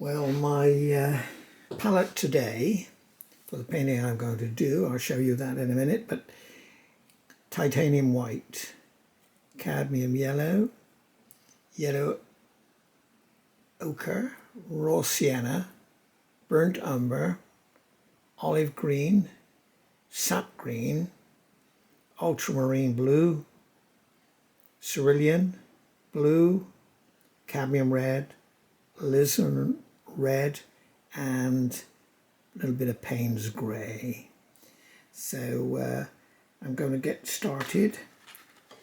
Well, my palette today for the painting I'm going to do, I'll show you that in a minute, but titanium white, cadmium yellow, yellow ochre, raw sienna, burnt umber, olive green, sap green, ultramarine blue, cerulean blue, cadmium red, alizarin red, and a little bit of Payne's grey. So I'm going to get started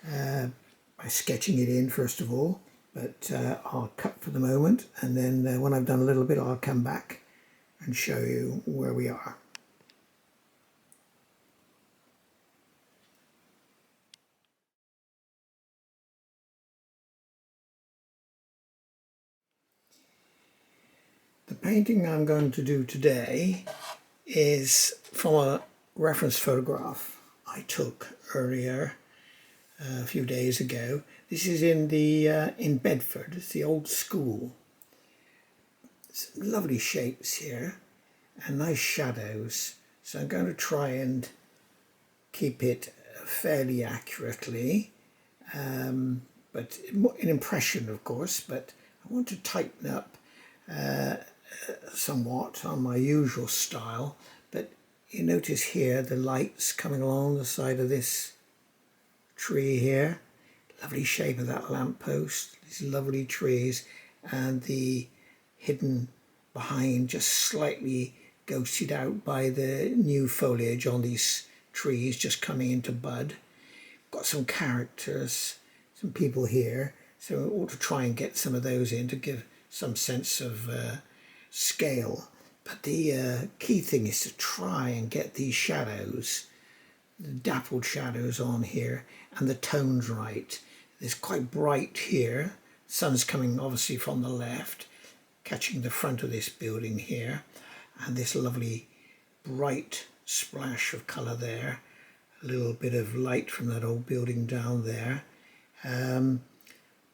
by sketching it in first of all, but I'll cut for the moment, and then when I've done a little bit I'll come back and show you where we are. The painting I'm going to do today is from a reference photograph I took earlier a few days ago. This is in Bedford. It's the old school. Some lovely shapes here and nice shadows. So I'm going to try and keep it fairly accurately, but an impression, of course. But I want to tighten up somewhat on my usual style. But you notice here the lights coming along the side of this tree here. Lovely shape of that lamppost, these lovely trees, and the hidden behind just slightly ghosted out by the new foliage on these trees just coming into bud. Got some characters, some people here, so I ought to try and get some of those in to give some sense of scale. But the key thing is to try and get these shadows, the dappled shadows on here, and the tones right. It's quite bright here. Sun's coming obviously from the left, catching the front of this building here, and this lovely bright splash of colour there. A little bit of light from that old building down there.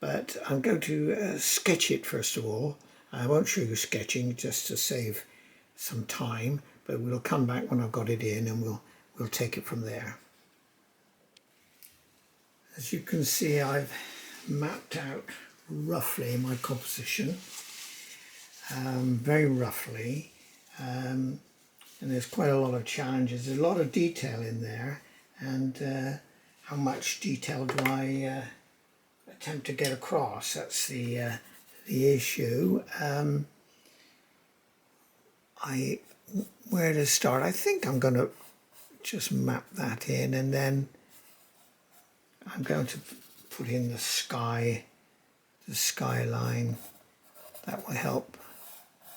But I'm going to sketch it first of all. I won't show you sketching just to save some time, but we'll come back when I've got it in and we'll take it from there. As you can see, I've mapped out roughly my composition, very roughly, and there's quite a lot of challenges. There's a lot of detail in there, and how much detail do I attempt to get across? That's the issue. Where to start? I think I'm going to just map that in, and then I'm going to put in the skyline. That will help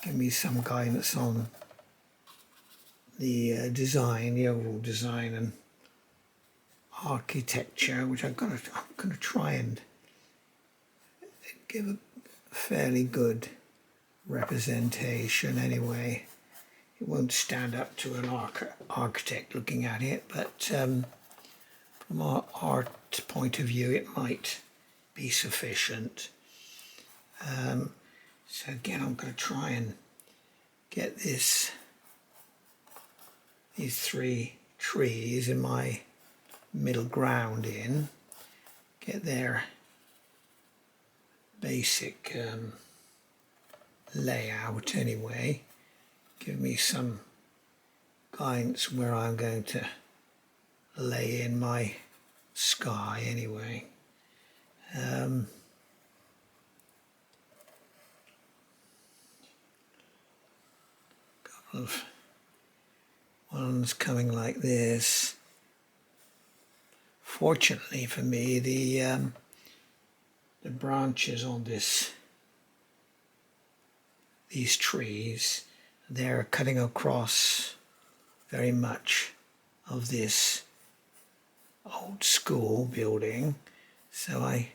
give me some guidance on the design, the overall design and architecture, which I'm going to try and give a fairly good representation anyway. It won't stand up to an architect looking at it, but from our art point of view it might be sufficient. So again, I'm going to try and get these three trees in my middle ground in, get their basic layout anyway, give me some guidance where I'm going to lay in my sky anyway. Couple of ones coming like this. Fortunately for me, the branches on these trees, they're cutting across very much of this old school building, so I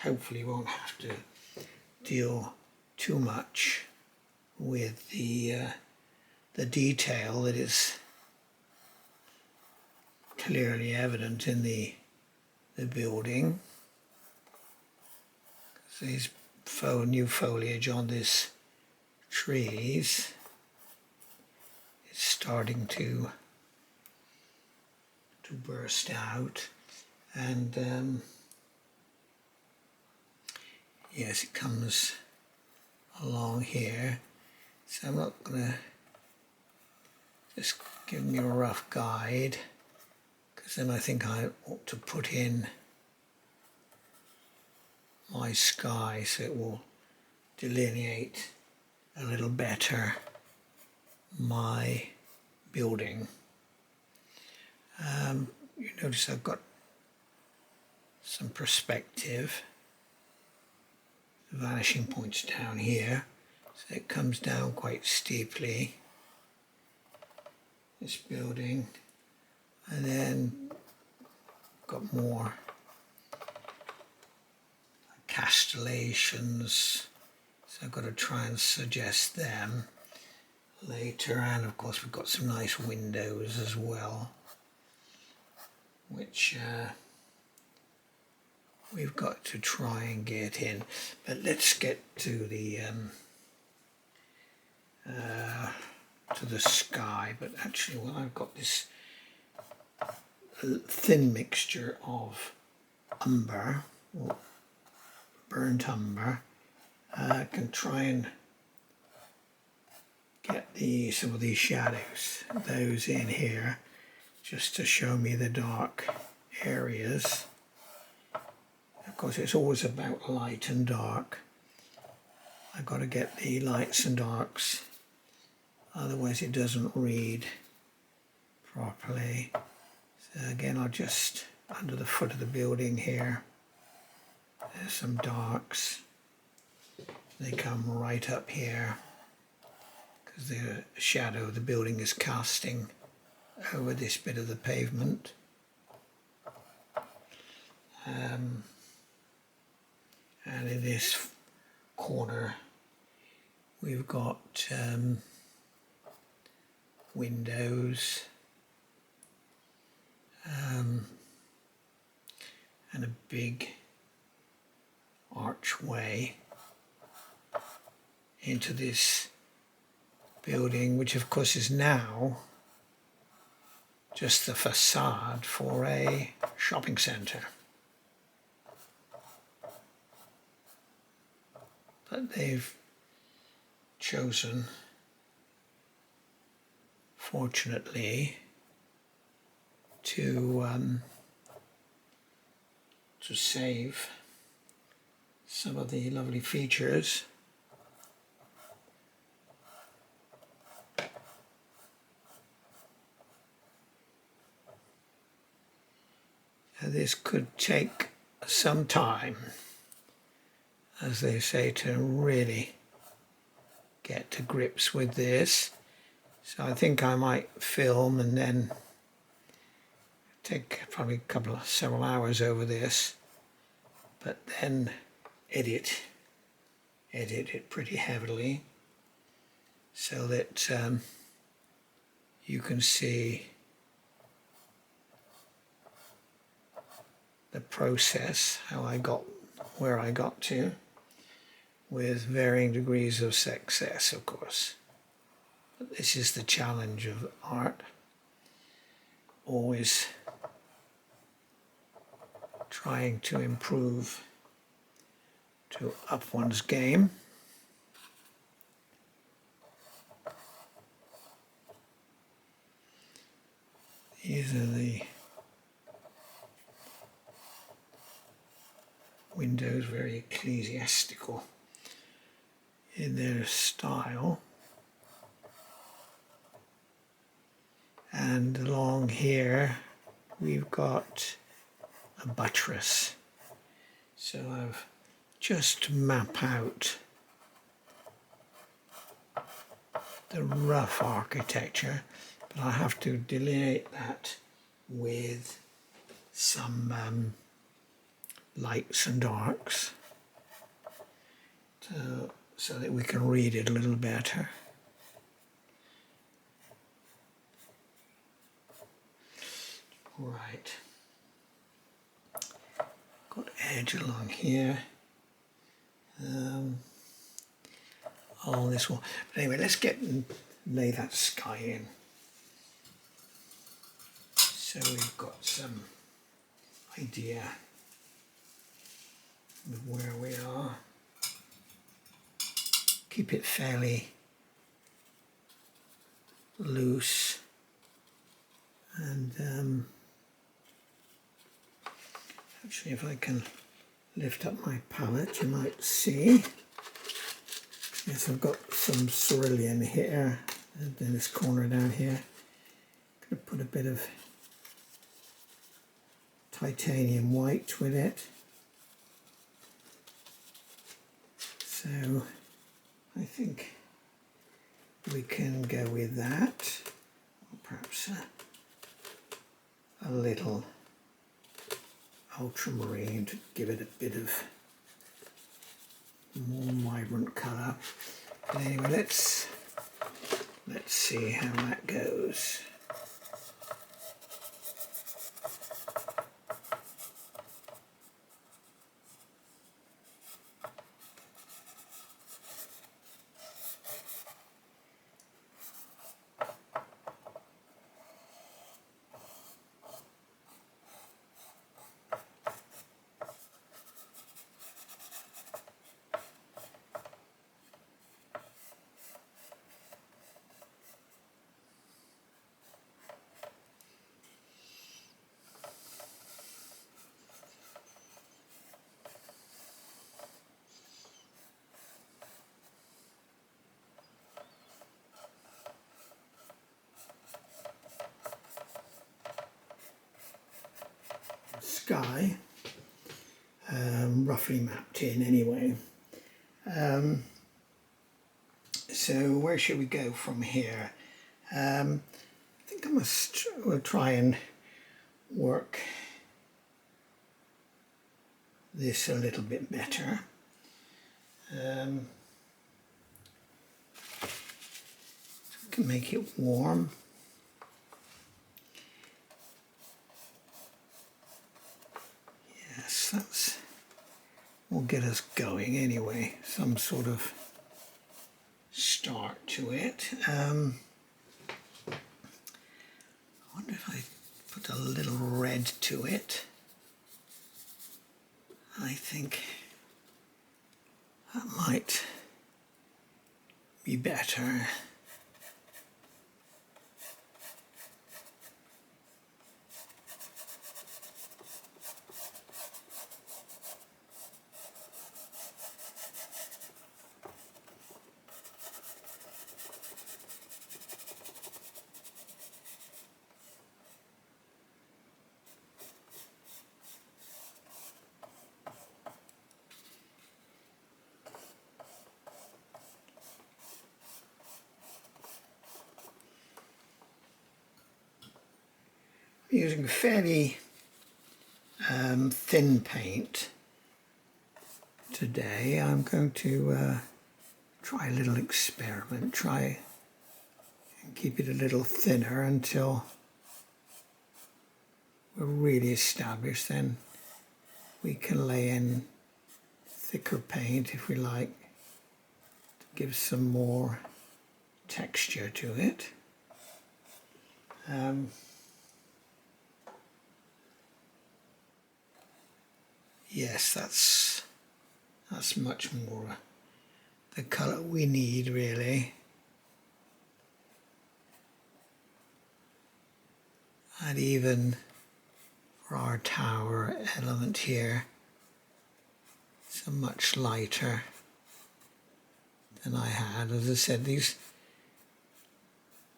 hopefully won't have to deal too much with the detail that is clearly evident in the building. So there's new foliage on this trees is starting to burst out, and yes, it comes along here. So I'm not gonna just give me a rough guide, because then I think I ought to put in my sky so it will delineate a little better my building. You notice I've got some perspective. The vanishing point's down here, so it comes down quite steeply, this building, and then got more castellations, so I've got to try and suggest them later. And of course we've got some nice windows as well, which we've got to try and get in. But let's get to the sky. But actually, well, I've got this thin mixture of umber, or burnt umber. I can try and get some of these shadows, those in here, just to show me the dark areas. Of course, it's always about light and dark. I've got to get the lights and darks, otherwise it doesn't read properly. So again, I'll just, under the foot of the building here, there's some darks. They come right up here, because the shadow of the building is casting over this bit of the pavement. And in this corner we've got windows and a big archway into this building, which of course is now just the facade for a shopping centre. But they've chosen, fortunately, to save some of the lovely features. This could take some time, as they say, to really get to grips with this. So I think I might film and then take probably several hours over this, but then edit it pretty heavily so that you can see the process, how I got where I got to, with varying degrees of success, of course. But this is the challenge of art, always trying to improve, to up one's game. These are the windows, very ecclesiastical in their style. And along here we've got a buttress. So I've just mapped out the rough architecture, but I have to delineate that with some lights and darks so that we can read it a little better. Right. Got edge along here. on this one. But anyway, let's get and lay that sky in. So we've got some idea of where we are. Keep it fairly loose, and actually if I can lift up my palette you might see. Yes, I've got some cerulean here and in this corner down here. I'm going to put a bit of titanium white with it. So I think we can go with that, or perhaps a little ultramarine to give it a bit of more vibrant colour. But anyway, let's see how that goes. Sky, roughly mapped in anyway. So where should we go from here? I think we'll try and work this a little bit better. So we can make it warm. That will get us going anyway, some sort of start to it. I wonder if I put a little red to it. I think that might be better. Using fairly thin paint today. I'm going to try a little experiment, try and keep it a little thinner until we're really established. Then we can lay in thicker paint if we like to give some more texture to it. Yes, that's much more the colour we need, really. And even for our tower element here, it's a much lighter than I had. As I said, these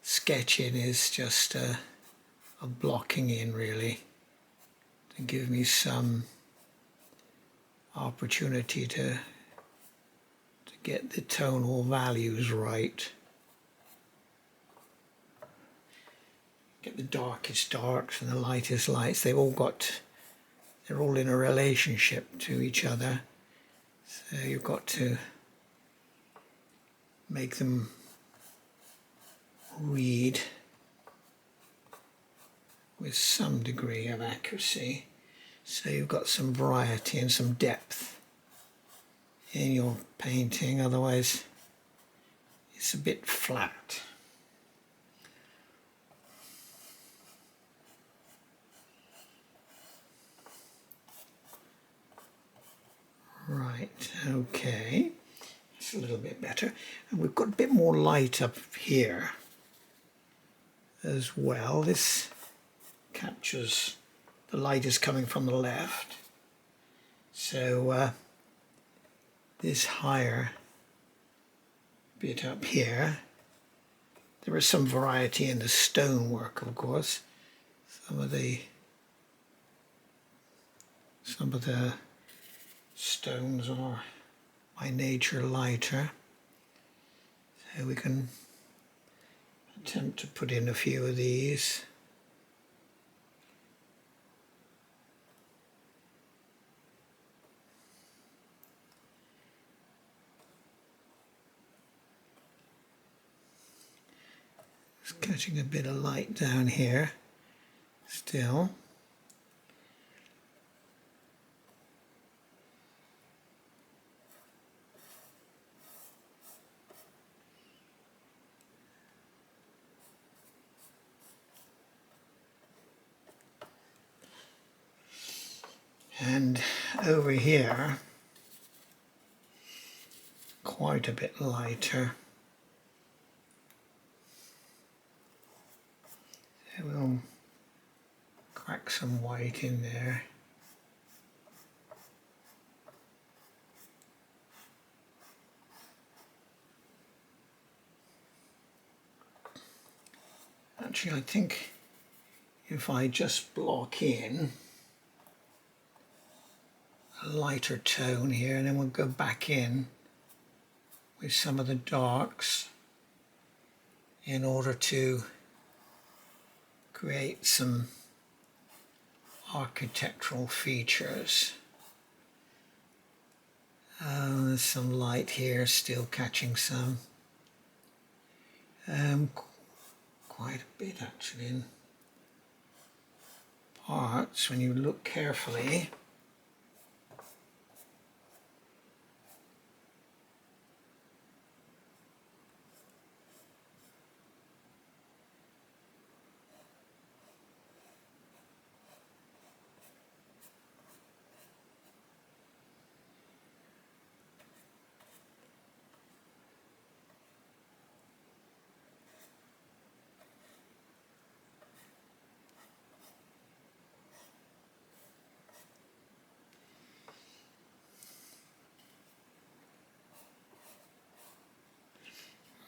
sketching is just a blocking in, really, to give me some opportunity to get the tonal values right. Get the darkest darks and the lightest lights. They're all in a relationship to each other. So you've got to make them read with some degree of accuracy. So you've got some variety and some depth in your painting, otherwise it's a bit flat. Right, okay, that's a little bit better. And we've got a bit more light up here as well. This captures, the light is coming from the left. So this higher bit up here, there is some variety in the stonework, of course. Some of the stones are by nature lighter, so we can attempt to put in a few of these. Just catching a bit of light down here still. And over here, quite a bit lighter. So we'll crack some white in there. Actually, I think if I just block in a lighter tone here, and then we'll go back in with some of the darks in order to create some architectural features. There's some light here, still catching some. Quite a bit actually in parts when you look carefully.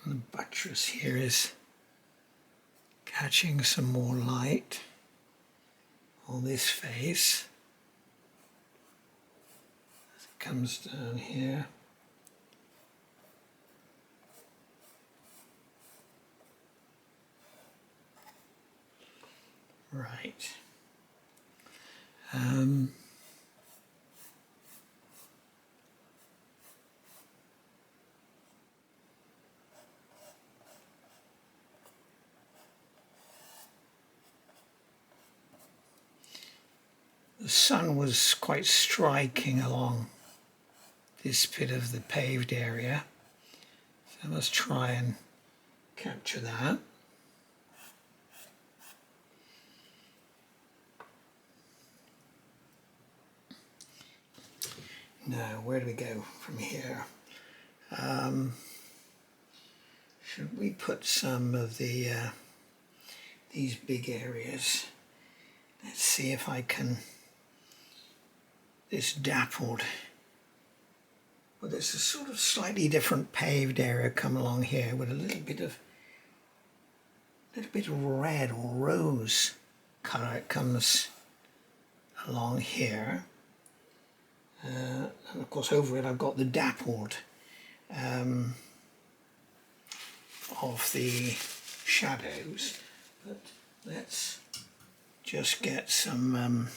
The buttress here is catching some more light on this face as it comes down here. Right. The sun was quite striking along this bit of the paved area, so let's try and capture that. Now, where do we go from here? Should we put some of the these big areas? Let's see if I can. This dappled, well, there's a sort of slightly different paved area come along here with a little bit of red or rose colour. It comes along here, and of course over it I've got the dappled of the shadows. But let's just get some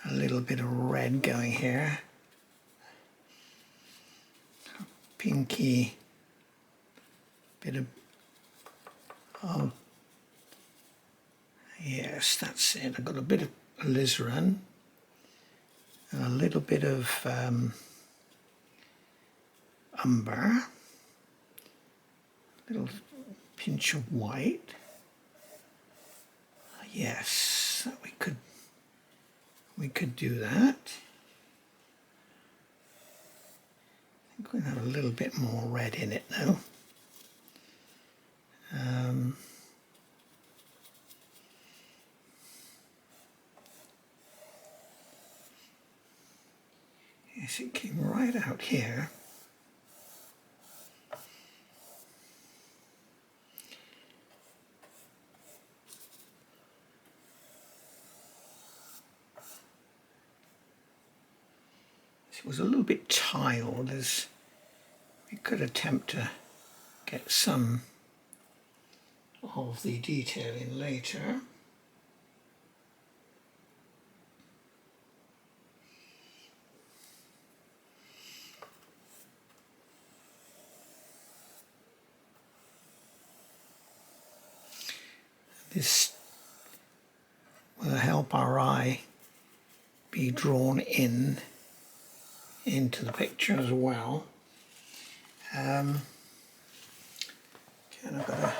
a little bit of red going here, pinky bit of, oh yes, that's it. I've got a bit of alizarin and a little bit of umber. little pinch of white. Yes, we could do that. I think we'll have a little bit more red in it though. Yes, it came right out here. It was a little bit tiled, as we could attempt to get some of the detail in later. This will help our eye be drawn into the picture as well. And I've got to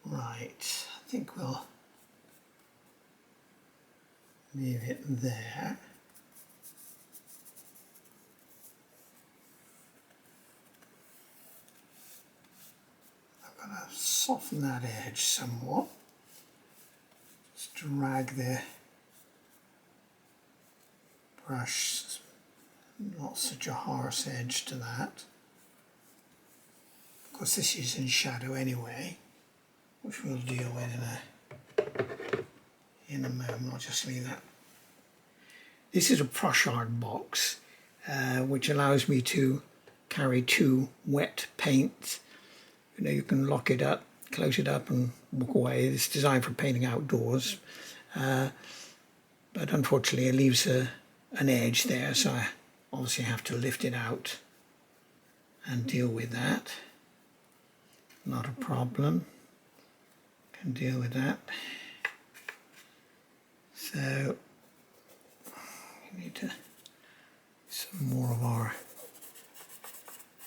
right, I think we'll leave it there. I'm going to soften that edge somewhat. Just drag the brush, not such a harsh edge to that. Of course this is in shadow anyway, which we'll deal with in a moment. I'll just leave that. This is a brush art box, which allows me to carry 2 wet paints. You know, you can lock it up, close it up and walk away. It's designed for painting outdoors, but unfortunately it leaves an edge there, so I obviously have to lift it out and deal with that. Not a problem, can deal with that. So we need to some more of our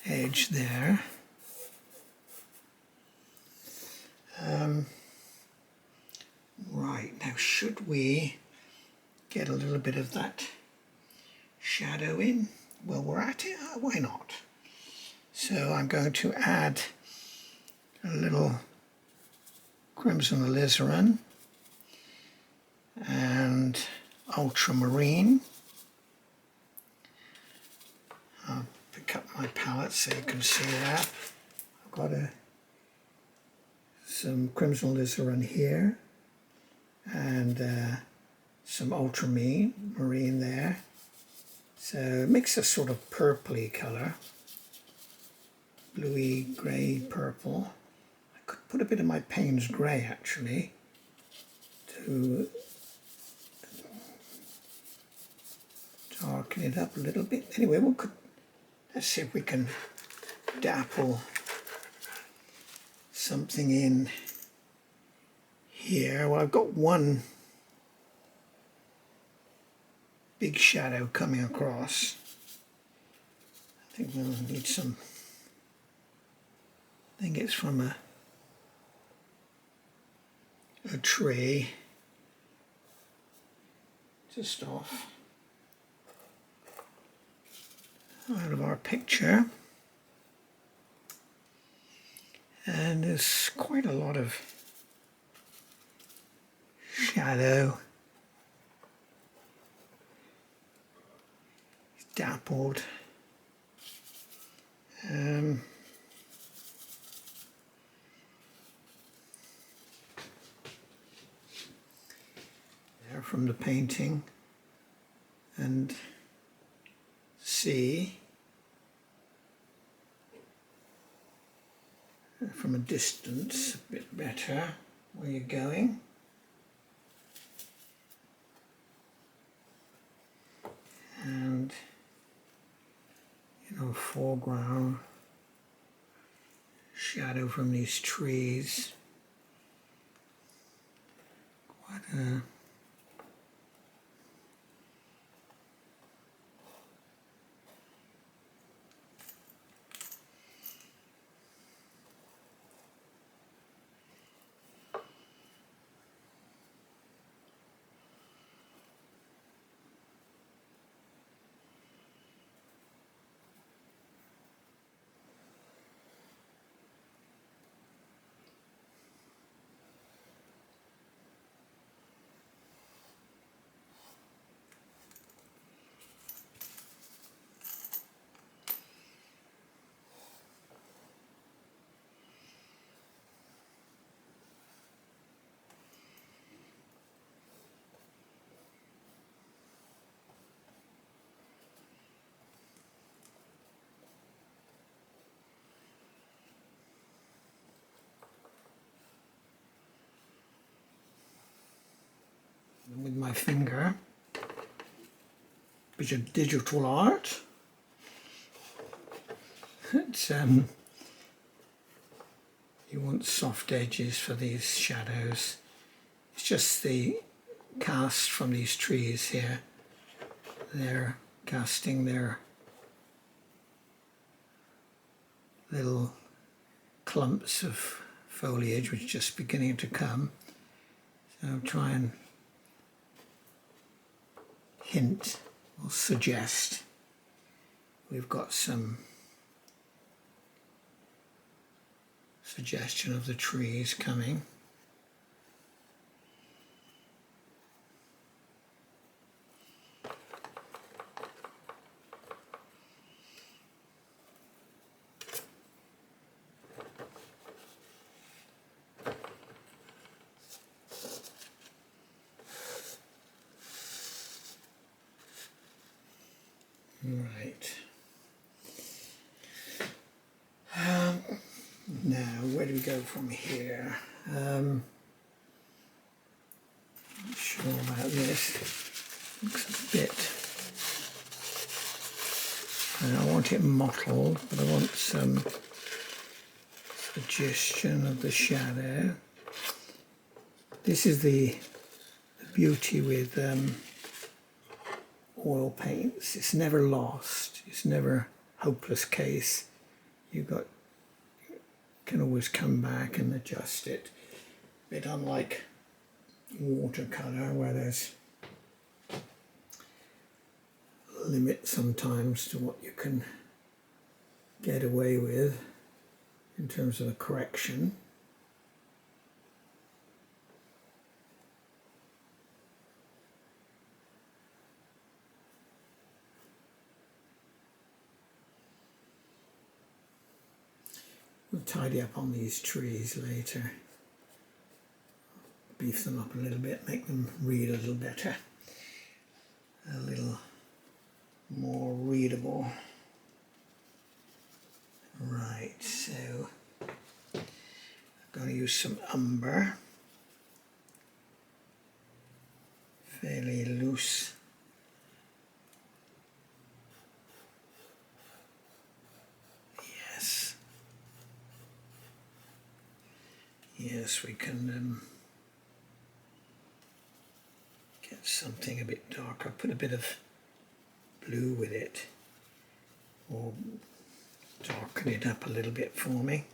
edge there. Right, now should we get a little bit of that shadow in? Well, we're at it, why not? So I'm going to add a little crimson alizarin and ultramarine. I'll pick up my palette so you can see that. I've got some crimson alizarin here and some ultramarine there. So it makes a sort of purpley colour, bluey, grey, purple. I could put a bit of my Payne's grey actually to darken it up a little bit. Anyway, let's see if we can dapple something in here. Well, I've got one big shadow coming across. I think we'll need some, I think it's from a tree just off out of our picture. And there's quite a lot of shadow. It's dappled. There from the painting, and see from a distance a bit better where you're going. and foreground shadow from these trees. Quite a with my finger, bit of digital art. It's you want soft edges for these shadows. It's just the cast from these trees here. They're casting their little clumps of foliage which are just beginning to come. So I'll try and hint or suggest we've got some suggestion of the trees coming. Right. Now, where do we go from here? Not sure about this. Looks a bit. I want it mottled, but I want some suggestion of the shadow. This is the beauty with oil paints. It's never lost. It's never a hopeless case. You can always come back and adjust it. A bit unlike watercolor, where there's a limit sometimes to what you can get away with in terms of a correction. We'll tidy up on these trees later. Beef them up a little bit, make them read a little better. A little more readable. Right, so I'm going to use some umber. Fairly loose. Yes, we can get something a bit darker. Put a bit of blue with it, or darken it up a little bit for me.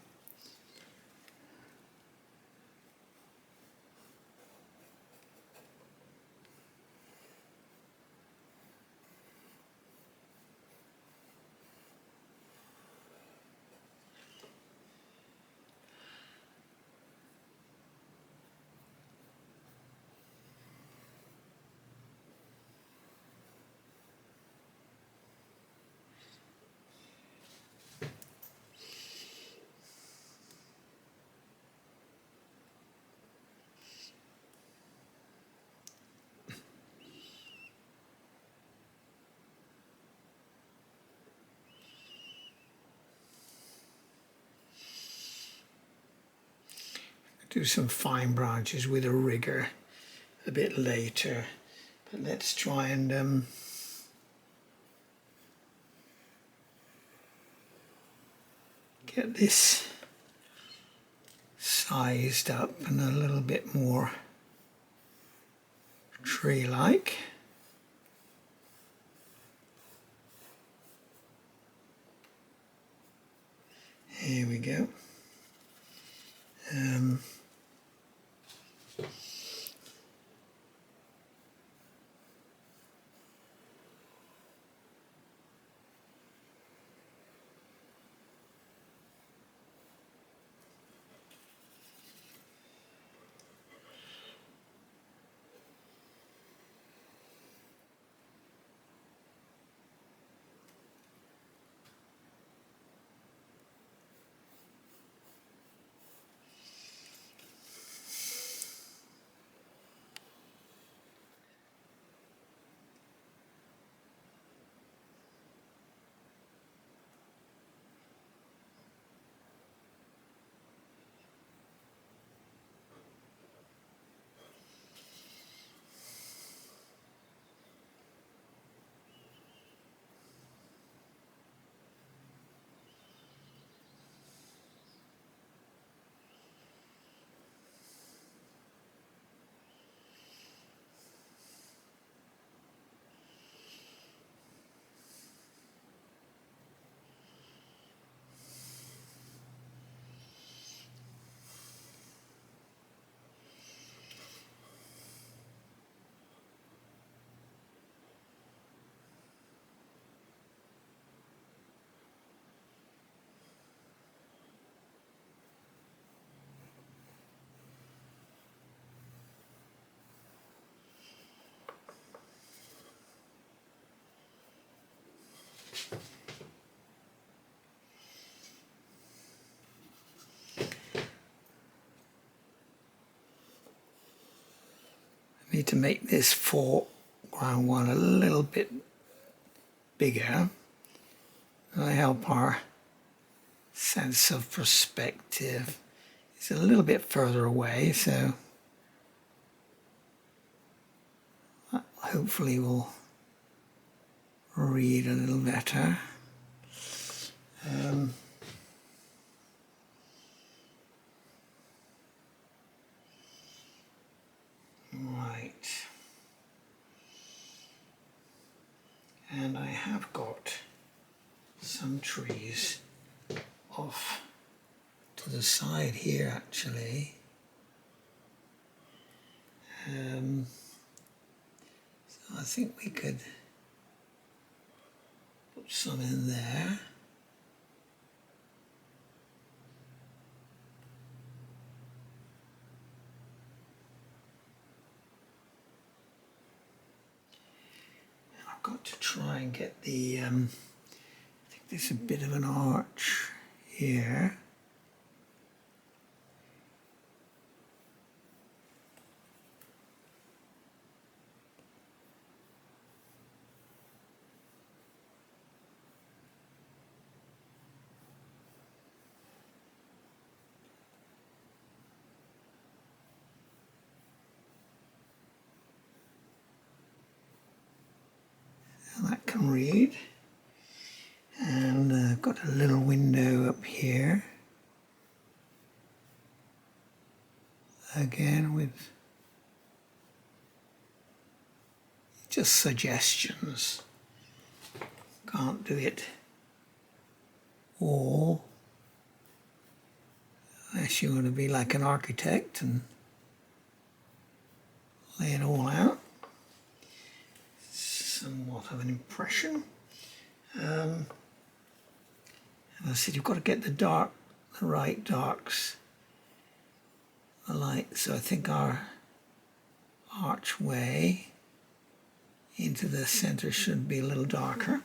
Do some fine branches with a rigger a bit later, but let's try and get this sized up and a little bit more tree-like. Here we go. Need to make this foreground one a little bit bigger. That'll help our sense of perspective. It's a little bit further away, so hopefully we'll read a little better. Right. And I have got some trees off to the side here actually. So I think we could put some in there. I've got to try and get the, I think there's a bit of an arch here. That can read, and I've got a little window up here again with just suggestions. Can't do it all unless you want to be like an architect and lay it all out. Somewhat of an impression. And I said you've got to get the right darks, the light. So I think our archway into the center should be a little darker.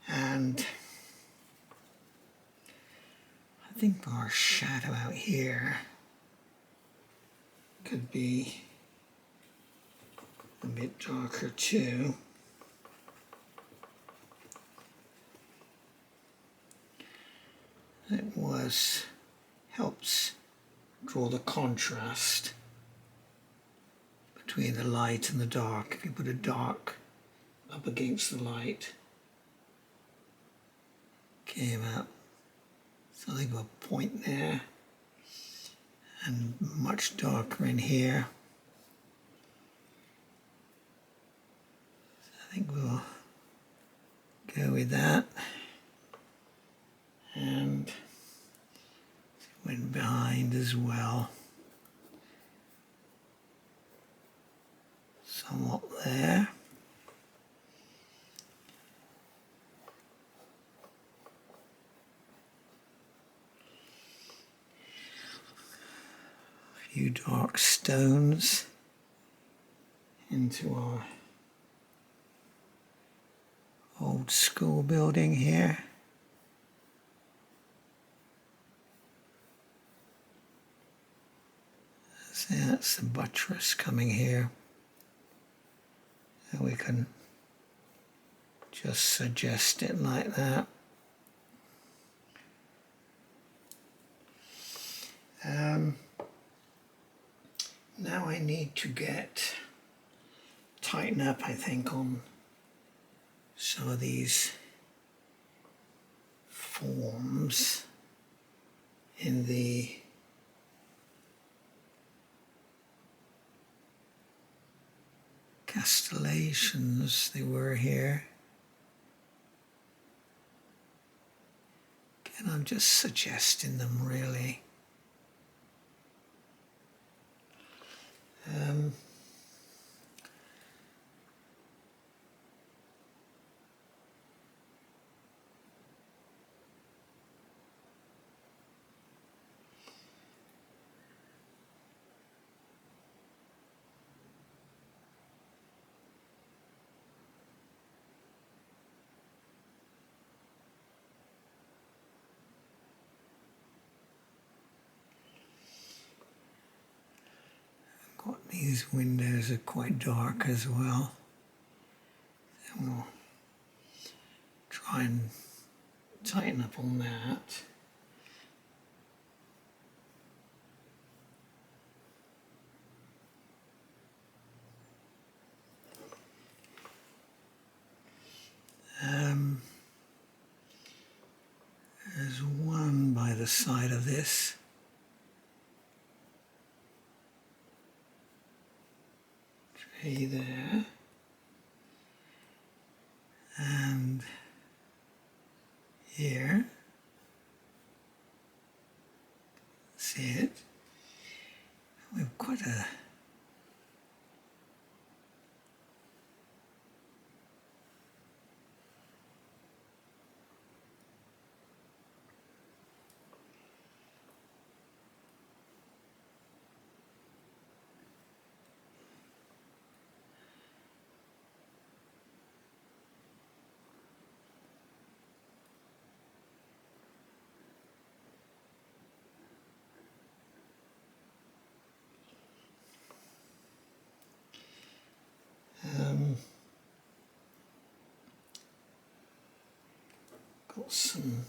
And I think our shadow out here could be a bit darker too. It helps draw the contrast between the light and the dark. If you put a dark up against the light, came out something of a point there, and much darker in here. So I think we'll go with that. And went behind as well. Somewhat there. A few dark stones into our old school building here. So that's the buttress coming here. And we can just suggest it like that. Now I need to tighten up, I think, on some of these forms in the castellations they were here. Again, I'm just suggesting them really. These windows are quite dark as well. And we'll try and tighten up on that. There's one by the side of this. Tray there. And here. See it? We've quite a got some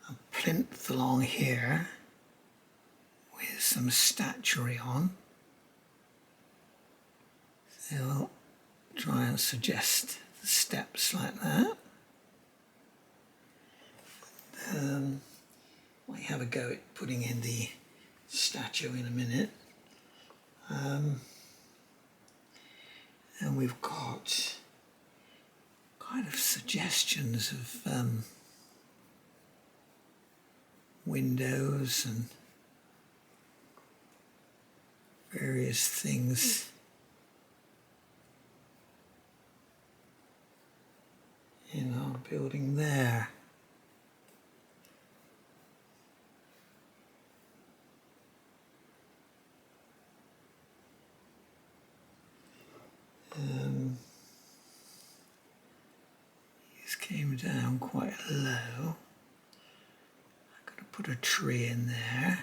a plinth along here with some statuary on. So I'll try and suggest the steps like that. Might have a go at putting in the statue in a minute. And we've got kind of suggestions of windows and various things in our building there. These came down quite low. I've got to put a tree in there,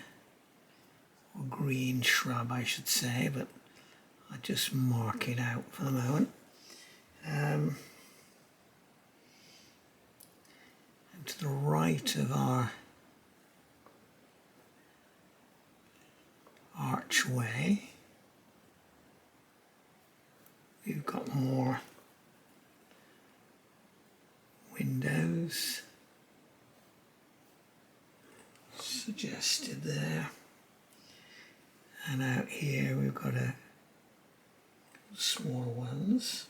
or green shrub I should say, but I'll just mark it out for the moment. And to the right of our archway, we've got more windows. suggested there. And out here we've got a smaller ones.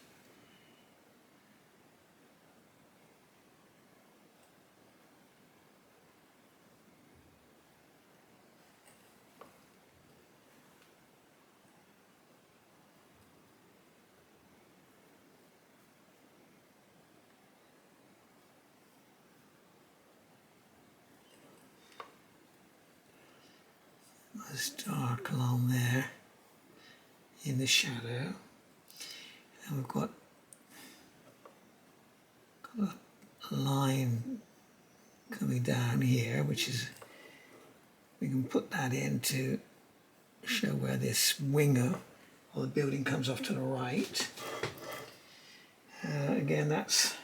It's dark along there in the shadow, and we've got a line coming down here, which is, we can put that in to show where this wing or the building comes off to the right. Again, that's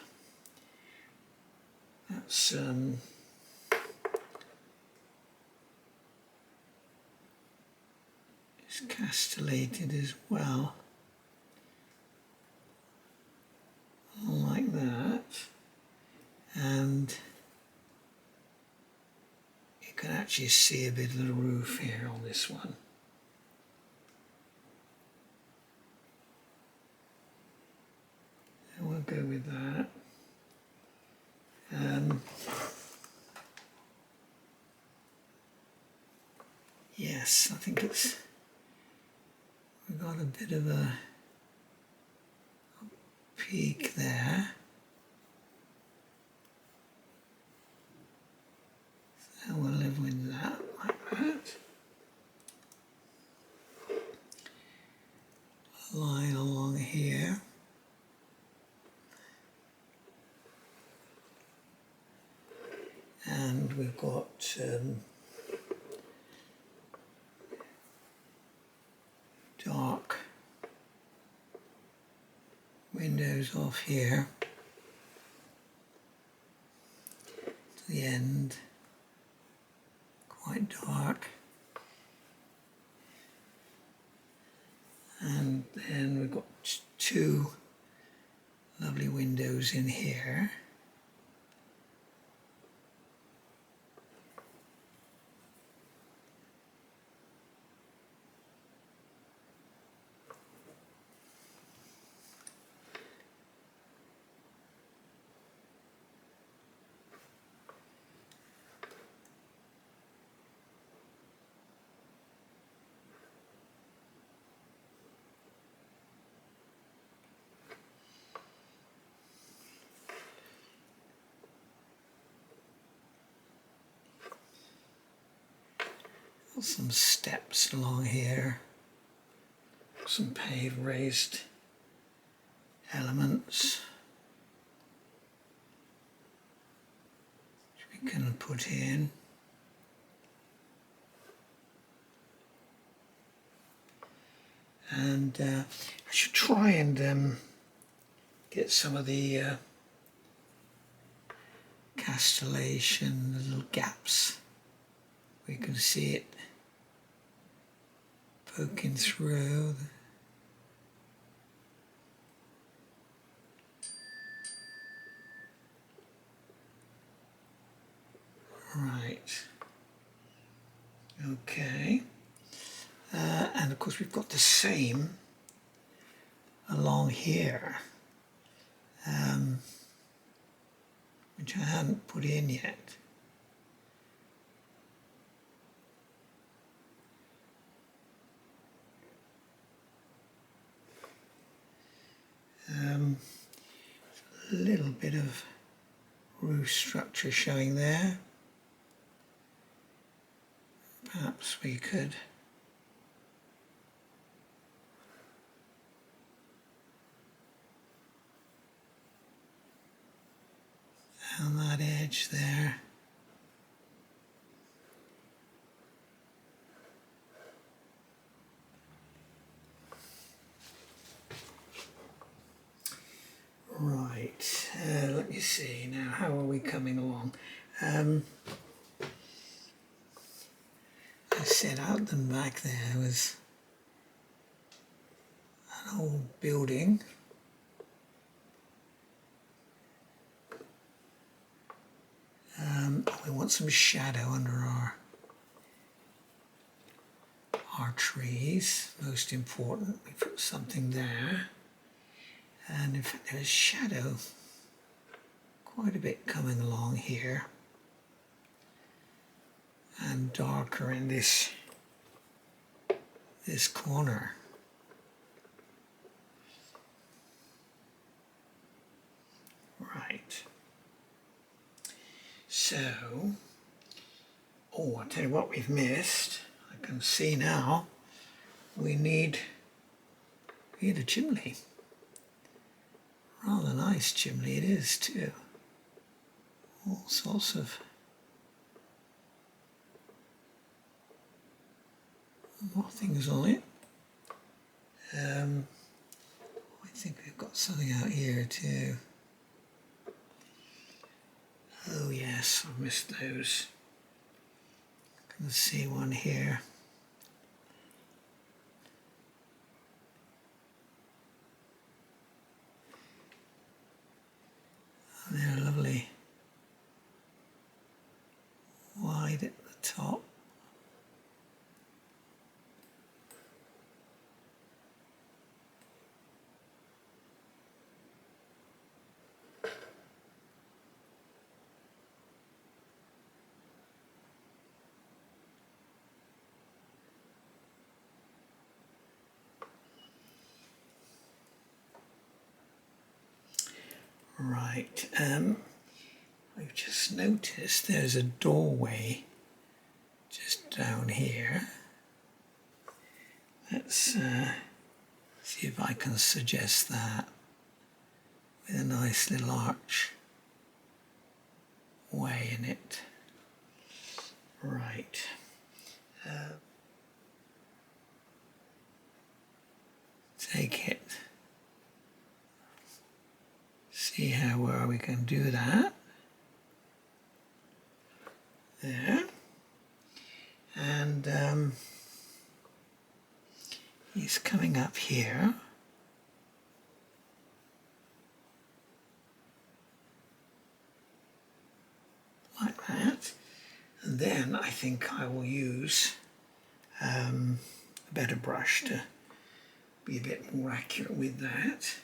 it's castellated as well, like that, and you can actually see a bit of the roof here on this one. And we'll go with that. Yes, I think it's, we've got a bit of a peak there. So we'll live with that, like that. A line along here. And we've got dark windows off here to the end, quite dark, and then we've got two lovely windows in here. Some steps along here, some paved raised elements which we can put in. And I should try and get some of the castellation, the little gaps. We can see it poking through. Right. Okay. And of course we've got the same along here, which I hadn't put in yet. A little bit of roof structure showing there. Perhaps we could down that edge there. Right, let me see now, how are we coming along? I said out the back there was an old building. We want some shadow under our our trees. Most important, we put something there. And in fact there's shadow quite a bit coming along here. And darker in this corner. Right. So, oh, I'll tell you what we've missed. I can see now. We need a chimney. Rather nice chimney it is too. All sorts of more things on it. I think we've got something out here too. Oh yes, I missed those. I can see one here. And they're lovely. Wide at the top. Right, I've just noticed there's a doorway just down here. Let's see if I can suggest that with a nice little arch way in it. Right. Take it. See how well we can do that. There. And he's coming up here. Like that. And then I think I will use a better brush to be a bit more accurate with that.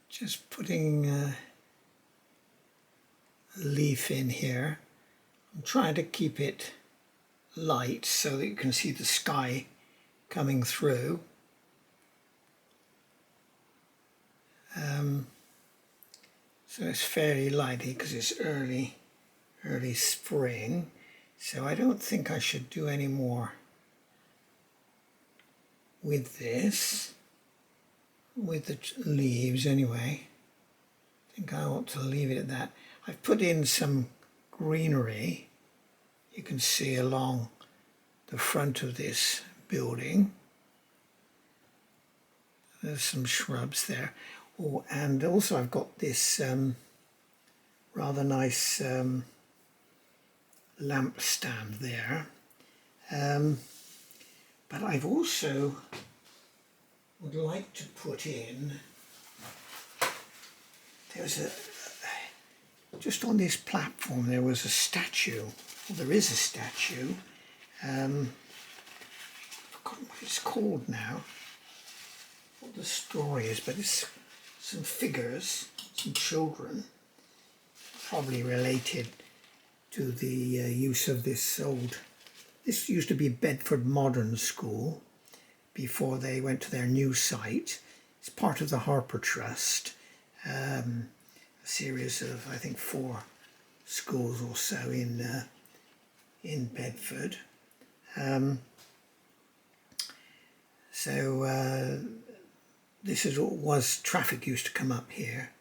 Just putting a leaf in here. I'm trying to keep it light so that you can see the sky coming through. So it's fairly light because it's early spring. So I don't think I should do any more with this. With the leaves anyway. I think I ought to leave it at that. I've put in some greenery, you can see along the front of this building. There's some shrubs there. Oh, and also I've got this rather nice lamp stand there. But I've also would like to put in, just on this platform there was a statue, well, there is a statue, I've forgotten what it's called now, what the story is, but it's some figures, some children, probably related to the use of this this used to be Bedford Modern School, before they went to their new site. It's part of the Harper Trust, a series of, I think, 4 schools or so in Bedford. This was traffic used to come up here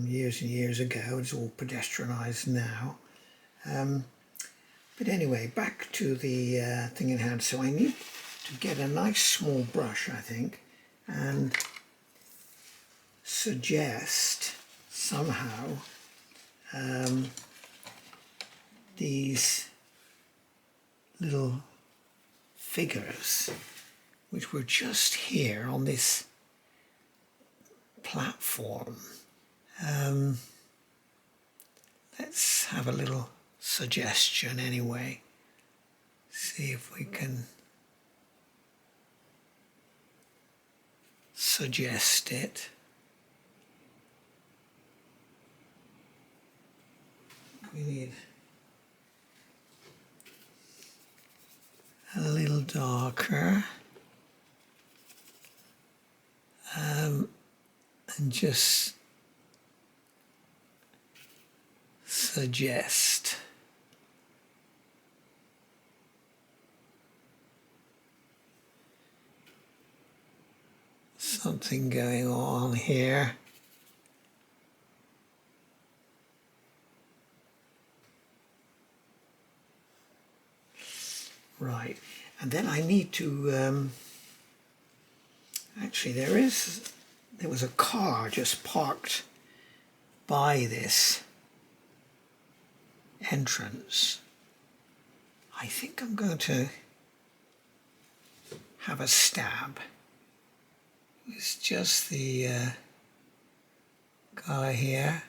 years and years ago. It's all pedestrianised now. But anyway, back to the thing in hand. So I need to get a nice small brush, I think, and suggest somehow these little figures which were just here on this platform. Let's have a little suggestion anyway. See if we can suggest it. We need a little darker, and just suggest something going on here. Right, and then I need to, actually there was a car just parked by this entrance. I think I'm going to have a stab. It's just the guy here.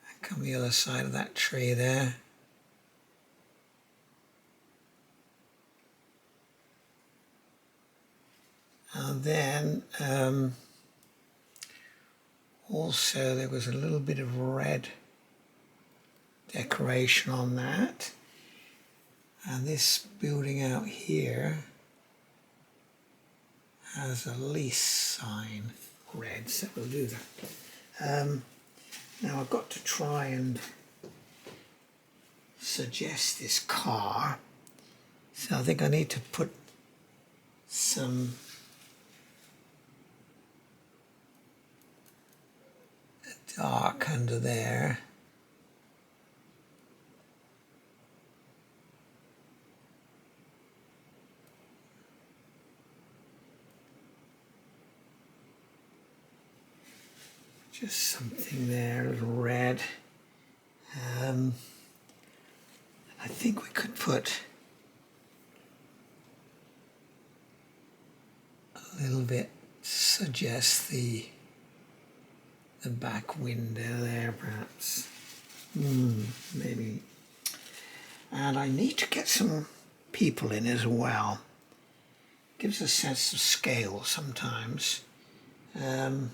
And come the other side of that tree there. And then also there was a little bit of red decoration on that. And this building out here has a lease sign, red, so we'll do that. Now I've got to try and suggest this car. So I think I need to put some dark under there. Just something there, a little red. I think we could put a little bit, suggest the back window there, perhaps. Maybe. And I need to get some people in as well. Gives a sense of scale sometimes. Well,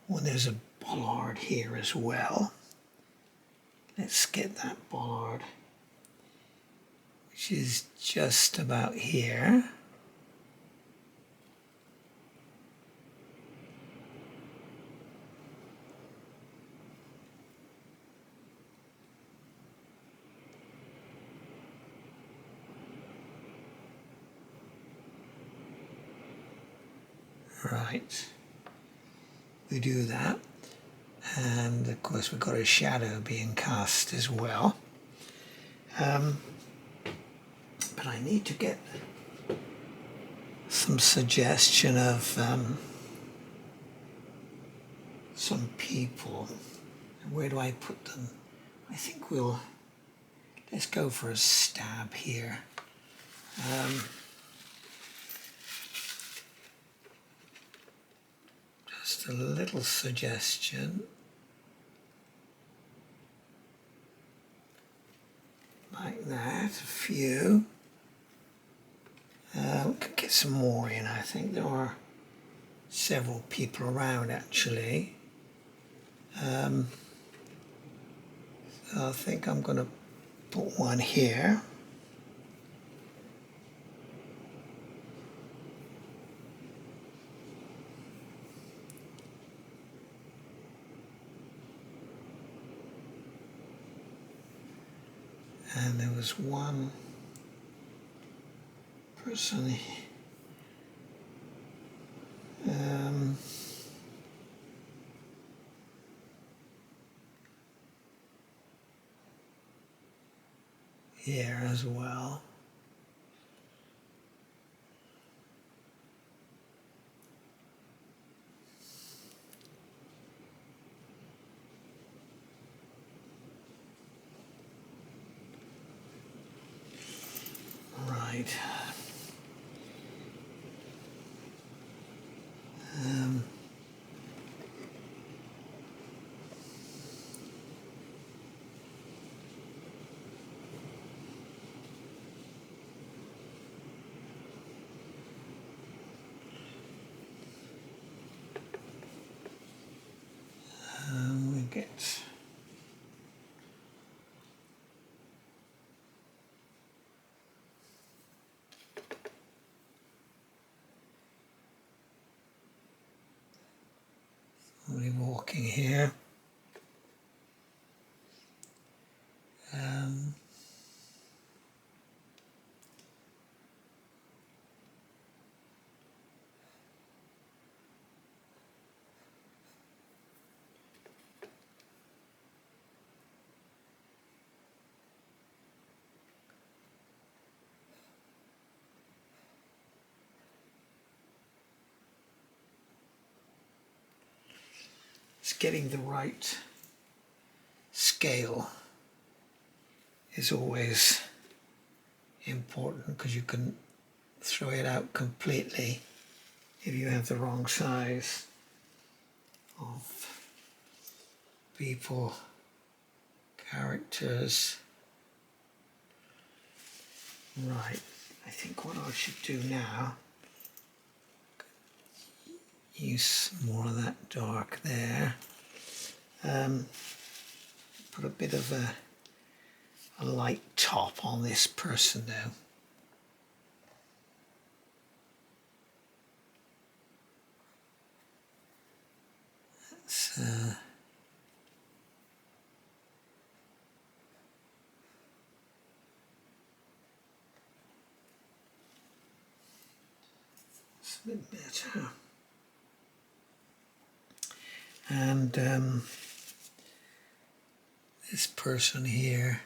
there's a bollard here as well. Let's get that bollard, which is just about here. Right, we do that, and of course we've got a shadow being cast as well, but I need to get some suggestion of some people. Where do I put them? I think let's go for a stab here. Just a little suggestion, like that, a few. We could get some more in. I think there are several people around actually. So I think I'm going to put one here. And there was one person here as well. Right. We get somebody walking here. It's getting the right scale is always important, because you can throw it out completely if you have the wrong size of people, characters. Right, I think what I should do now, use more of that dark there. Put a bit of a light top on this person now. That's a bit better. And this person here,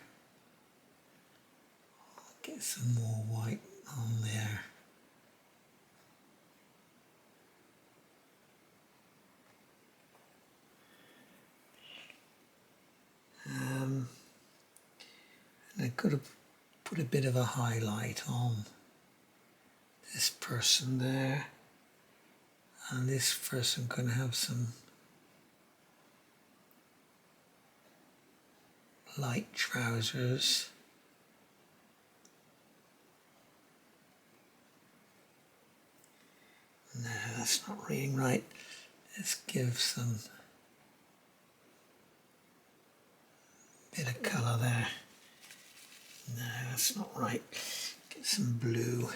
I'll get some more white on there. And I could have put a bit of a highlight on this person there, and this person can have some light trousers. No, that's not reading right. Let's give some bit of colour there. No, that's not right. Get some blue.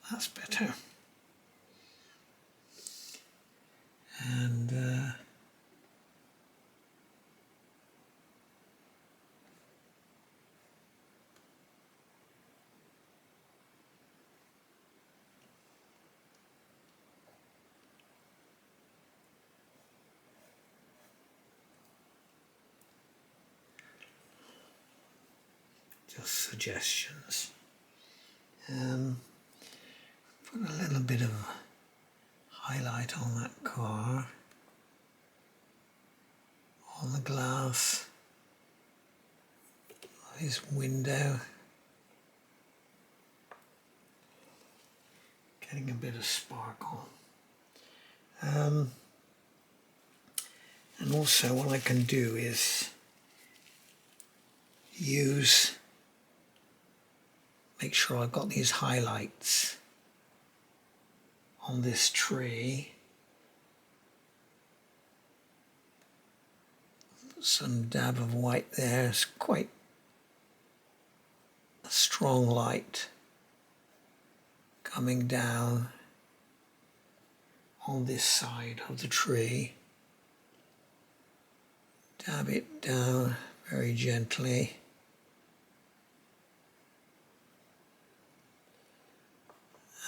That's better. And just suggestions. Put a little bit of highlight on that car, on the glass of his window. Getting a bit of sparkle. And also what I can do is make sure I've got these highlights on this tree. Put some dab of white there. It's quite a strong light coming down on this side of the tree. Dab it down very gently.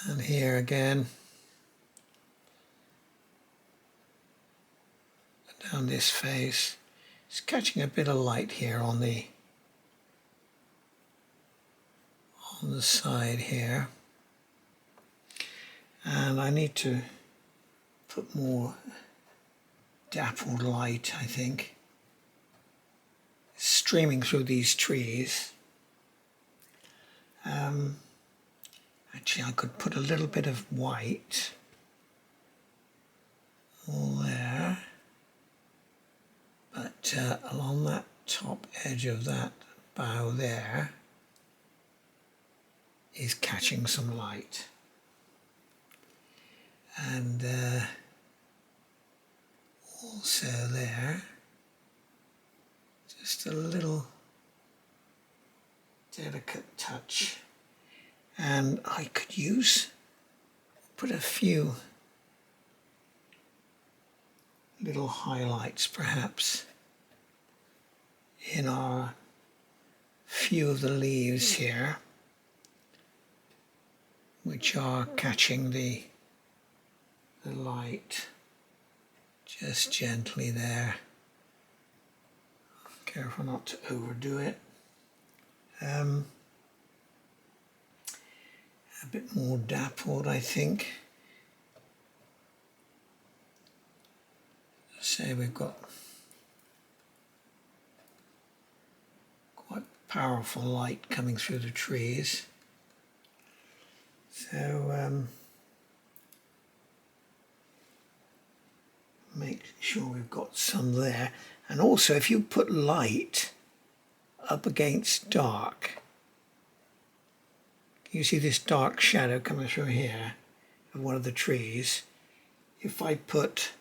And here again, down this face. It's catching a bit of light here on the side here. And I need to put more dappled light, I think. streaming through these trees. Actually, I could put a little bit of white all there, but along that top edge of that bough there is catching some light. And also there, just a little delicate touch. And I could put a few little highlights perhaps in our few of the leaves here, which are catching the light just gently there. Careful not to overdo it. A bit more dappled, I think. Say we've got quite powerful light coming through the trees. So make sure we've got some there. And also, if you put light up against dark, you see this dark shadow coming through here of one of the trees. If I put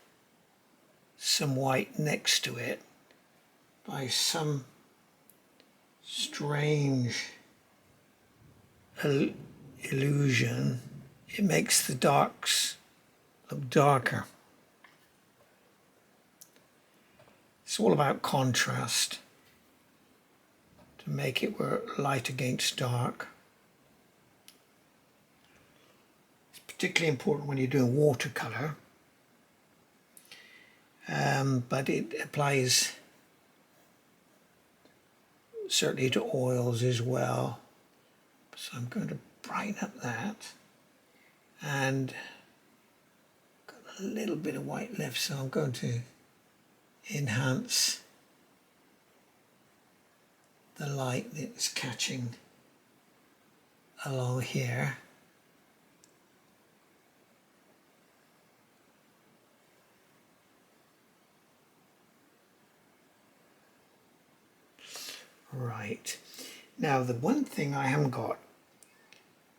some white next to it, by some strange illusion, it makes the darks look darker. It's all about contrast, to make it work light against dark. It's particularly important when you're doing watercolour, but it applies certainly to oils as well. So I'm going to brighten up that, and got a little bit of white left, so I'm going to enhance the light that's catching along here. Right, now the one thing I haven't got,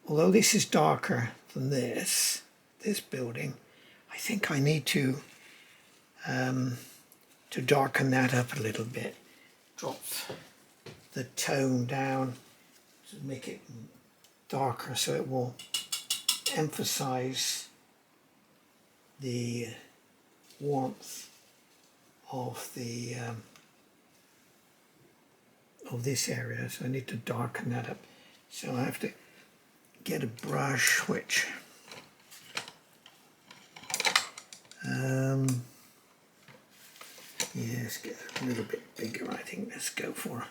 although this is darker than this building, I think I need to darken that up a little bit. Drop the tone down to make it darker, so it will emphasize the warmth of the of this area. So I need to darken that up. So I have to get a brush which yes, get a little bit bigger. I think let's go for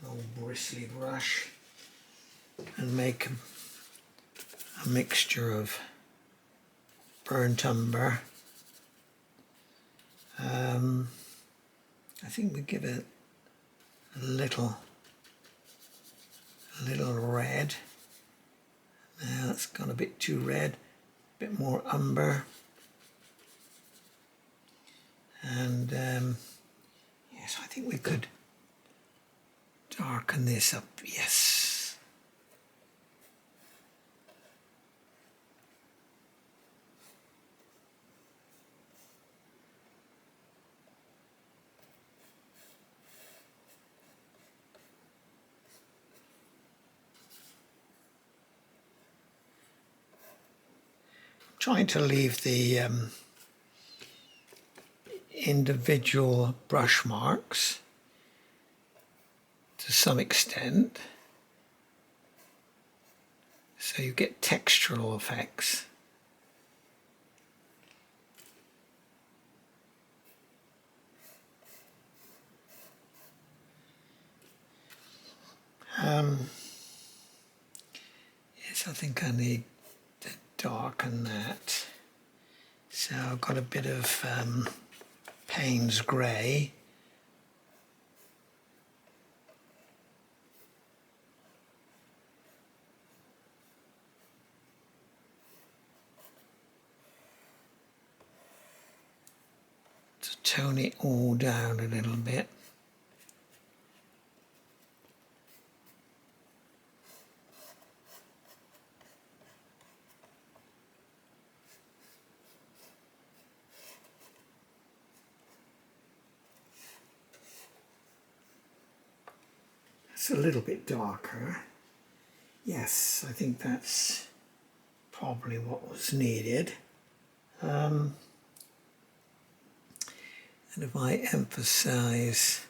an old bristly brush and make a mixture of burnt umber. I think we give it a little red. Now it's gone a bit too red. A bit more umber. And yes, I think we could darken this up. Yes. Trying to leave the individual brush marks to some extent, so you get textural effects. Yes, I think I need to darken that. So I've got a bit of Payne's grey tone it all down a little bit. It's a little bit darker. Yes, I think that's probably what was needed. And if I emphasize,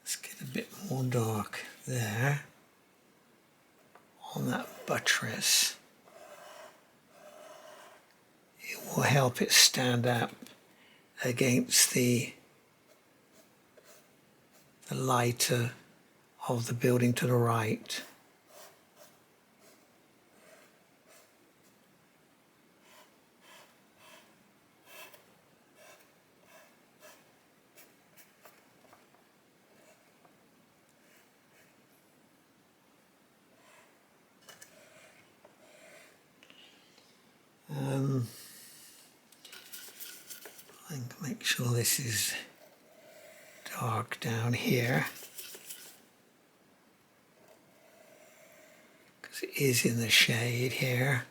let's get a bit more dark there on that buttress. It will help it stand up against the lighter of the building to the right. I can make sure this is dark down here, because it is in the shade here.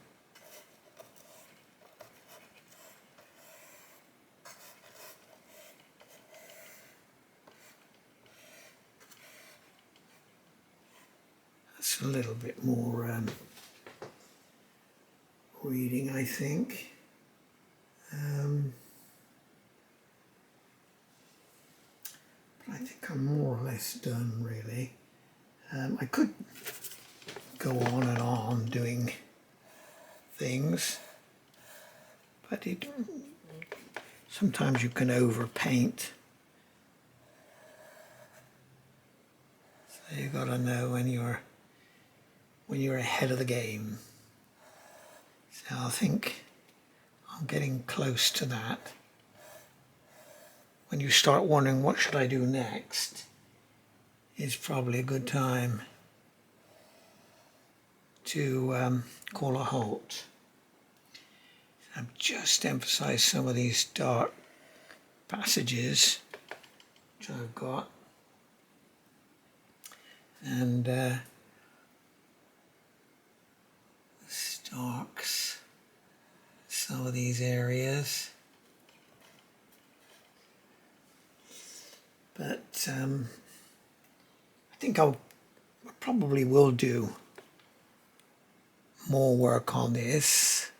That's a little bit more reading, I think. But I think I'm more or less done, really. I could go on and on doing things, but sometimes you can overpaint. So you got to know when you're ahead of the game. So I think I'm getting close to that. When you start wondering what should I do next, it's probably a good time to call a halt. I've just emphasized some of these dark passages which I've got, and darks some of these areas, but I think I probably will do more work on this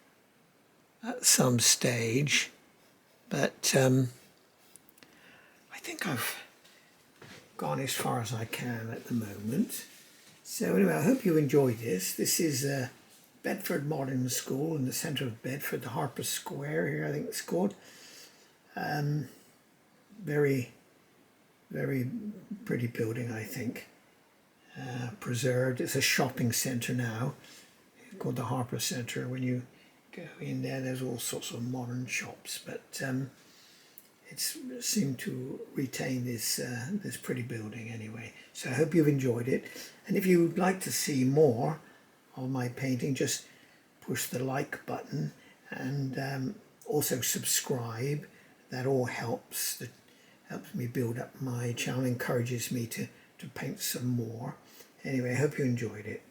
at some stage, but I think I've gone as far as I can at the moment. So anyway, I hope you enjoyed this. This is Bedford Modern School in the centre of Bedford, the Harper Square here, I think it's called. Very, very pretty building, I think. Preserved. It's a shopping centre now. It's called the Harper Centre. When you go in there, there's all sorts of modern shops, but it's seemed to retain this this pretty building anyway. So I hope you've enjoyed it, and if you'd like to see more of my painting, just push the like button, and also subscribe. That all helps. That helps me build up my channel, encourages me to paint some more. Anyway, I hope you enjoyed it.